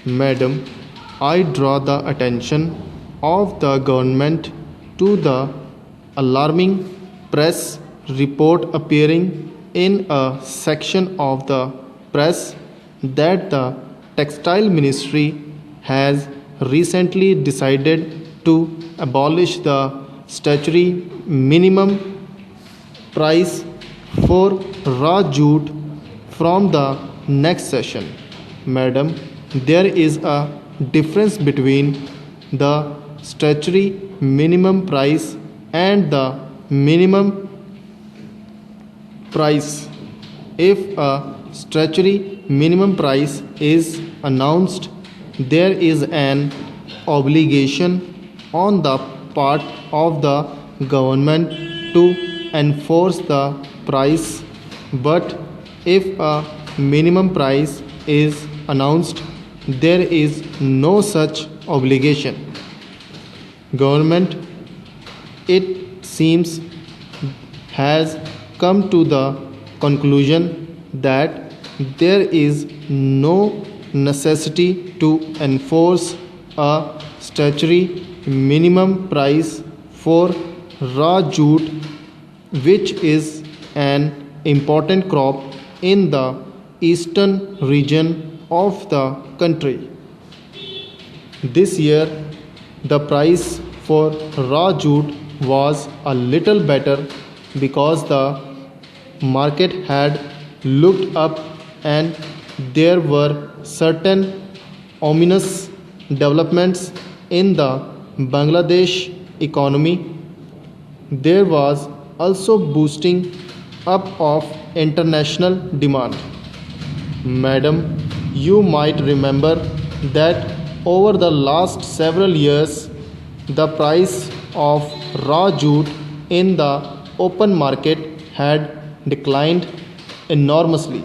Madam, I draw the attention of the government to the alarming press report appearing in a section of the press that the Textile Ministry has recently decided to abolish the statutory minimum price for raw jute from the next session. Madam, there is a difference between the statutory minimum price and the minimum price. If a statutory minimum price is announced, there is an obligation on the part of the government to enforce the price, but if a minimum price is announced, there is no such obligation. Government, it seems, has come to the conclusion that there is no necessity to enforce a statutory minimum price for raw jute, which is an important crop in the eastern region of the country. This year, the price for raw jute was a little better because the market had looked up and there were certain ominous developments in the Bangladesh economy. There was also boosting up of international demand. Madam, you might remember that over the last several years, the price of raw jute in the open market had declined enormously.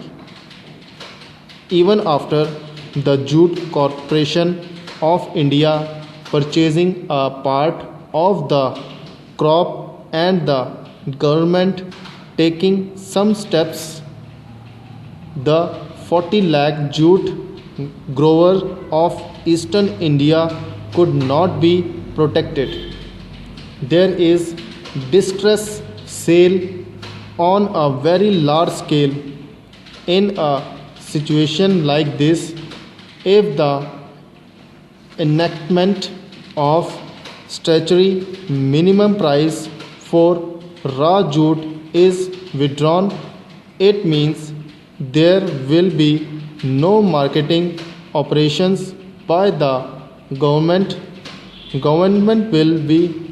Even after the Jute Corporation of India purchasing a part of the crop and the government taking some steps, the 40 lakh jute growers of eastern India could not be protected. There is distress sale on a very large scale. In a situation like this, if the enactment of statutory minimum price for raw jute is withdrawn, it means there will be no marketing operations by the government. Government will be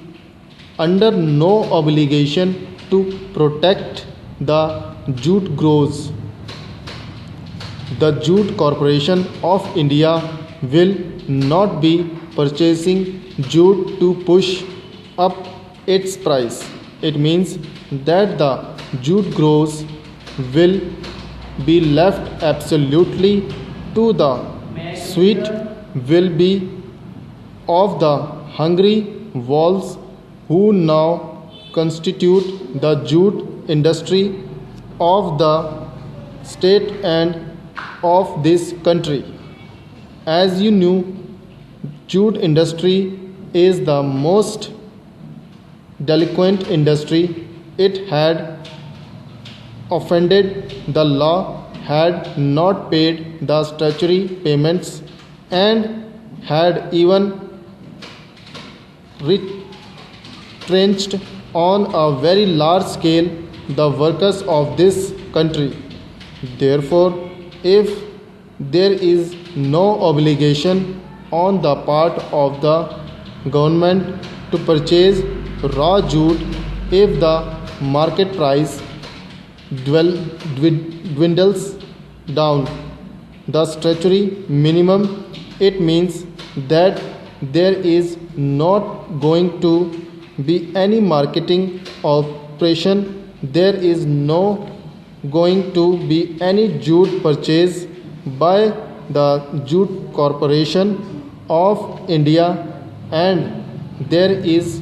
under no obligation to protect the jute growers. The Jute Corporation of India will not be purchasing jute to push up its price. It means that the jute growers will be left absolutely to the sweet will be of the hungry wolves who now constitute the jute industry of the state and of this country. As you knew, jute industry is the most delinquent industry. It had offended the law, had not paid the statutory payments, and had even retrenched on a very large scale the workers of this country. Therefore, if there is no obligation on the part of the government to purchase raw jute, if the market price dwindles down the statutory minimum, it means that there is not going to be any marketing operation, there is no going to be any jute purchase by the Jute Corporation of India, and there is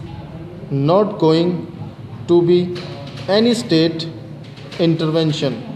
not going to be any state intervention.